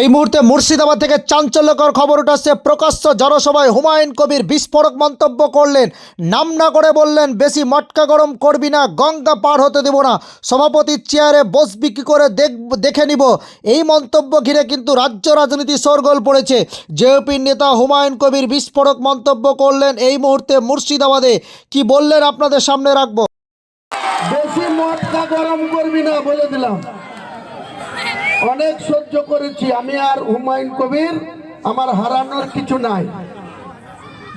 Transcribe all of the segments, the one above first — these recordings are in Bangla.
এই মুহূর্তে মুর্শিদাবাদ থেকে চাঞ্চল্যকর খবর উঠাচ্ছে। প্রকাশ্য জনসভায় হুমায়ুন কবির বিস্ফোরক মন্তব্য করলেন। নাম না করে বললেন, বেশি মটকা গরম করবি না, গঙ্গা পার হতে দেব না, সভাপতির চেয়ারে বসবি কী করে দেখে নিব। এই মন্তব্য ঘিরে কিন্তু রাজ্য রাজনীতি শোরগোল পড়েছে। জেএপির নেতা হুমায়ুন কবির বিস্ফোরক মন্তব্য করলেন। এই মুহূর্তে মুর্শিদাবাদে কি বললেন আপনাদের সামনে রাখবো। বেশি মটকা গরম করবি না বলে দিলাম। অনেক সহ্য করেছি আমি, আর হুমায়ুন কবির আমার হারানোর কিছু নাই।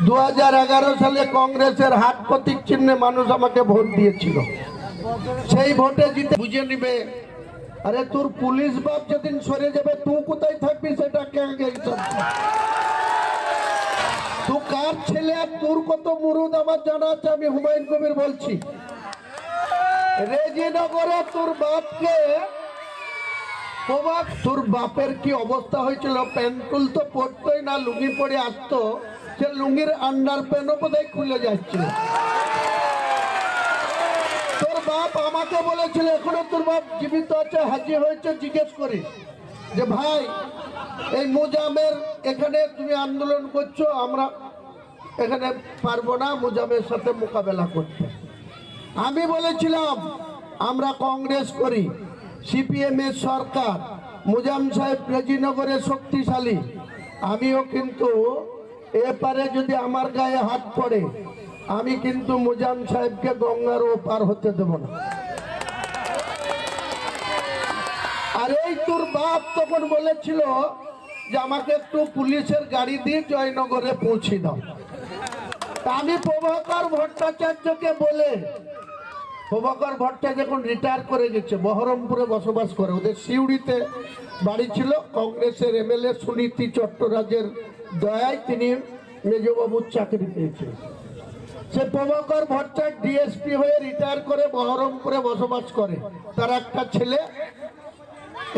2011 সালে কংগ্রেসের হাত প্রতীক চিহ্নে মানুষ আমাকে ভোট দিয়েছিল। সেই ভোটে জিতে বুঝে নিবে। আরে তোর পুলিশ বাপ যেদিন সরে যাবে তুই কোথায় থাকবি সেটা কে আগে তুই কার ছেলে আর তোর কত মুরুদ আমার জানা আছে। আমি হুমায়ুন কবির বলছি, রেজিনগরে তোর বাপকে, তোর বাপের কি অবস্থা হয়েছিল। প্যান্টুল তো পড়তোই না, লুঙ্গি পরে আসতো। সে লুঙ্গির আন্ডার প্যান্টও বোধহয় খুলে যাচ্ছিল। তোর বাপ আমাকে বলেছিল, এখনো তোর বাপ জীবিত আছে, হাজির হয়েছে, জিজ্ঞেস করি যে ভাই এই মুজামের এখানে তুমি আন্দোলন করছো, আমরা এখানে পারবো না মুজামের সাথে মোকাবেলা করতে। আমি বলেছিলাম আমরা কংগ্রেস করি, সিপিএম এর সরকার, মুজাম সাহেব রেজিনগরে শক্তিশালী। আমিও কিন্তু এপারে যদি আমার গায়ে হাত পড়ে, আমি কিন্তু মুজাম সাহেবকে গঙ্গার ওপার হতে দেব না। আর এই তোর বাপ তখন বলেছিল যে আমাকে একটু পুলিশের গাড়ি দিয়ে জয়নগরে পৌঁছে দাও। আমি প্রভাকর ভট্টাচার্যকে বলে, প্রভাকর ভট্টাচার্য যখন রিটায়ার করে গেছে, বহরমপুরে বসবাস করে, ওদের সিউড়িতে বাড়ি ছিল। কংগ্রেসের এমএলএ সুনীতি চট্টরাজের দয়ায় তিনি মেজবাবুর চাকরি পেয়েছিলেন। সে প্রভাকর ভট্টাচার্য ডিএসপি হয়ে রিটায়ার করে বহরমপুরে বসবাস করে। তার একটা ছেলে।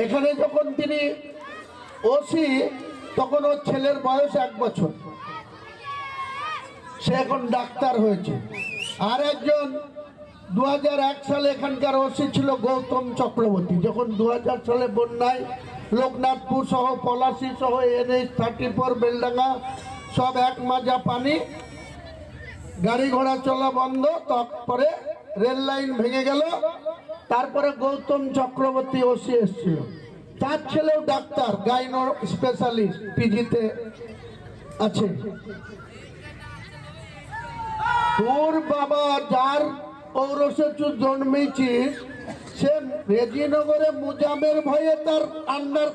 এখানে যখন তিনি ওসি, তখন ওর ছেলের বয়স 1 বছর, সে এখন ডাক্তার হয়েছে। আর একজন 2001 সালে এখানকার ওসি ছিল গৌতম চক্রবর্তী। যখন 2000 সালে বন্যায় লোকনাথপুর সহ পলাশী সহ NH 34 বেলডাঙ্গা সব এক মাজা পানি, গাড়ি ঘোড়া চলা বন্ধ, তারপরে রেল লাইন ভেঙে গেল। তারপরে গৌতম চক্রবর্তী ওসি এসেছিল। তার ছেলেও ডাক্তার, গাইনো স্পেশালিস্ট, পিজিতে আছে। তোর বাবা যার পৌরসে জন্মেছিস, সে রেজিনগরে মুজামের ভয়ে তার আন্ডার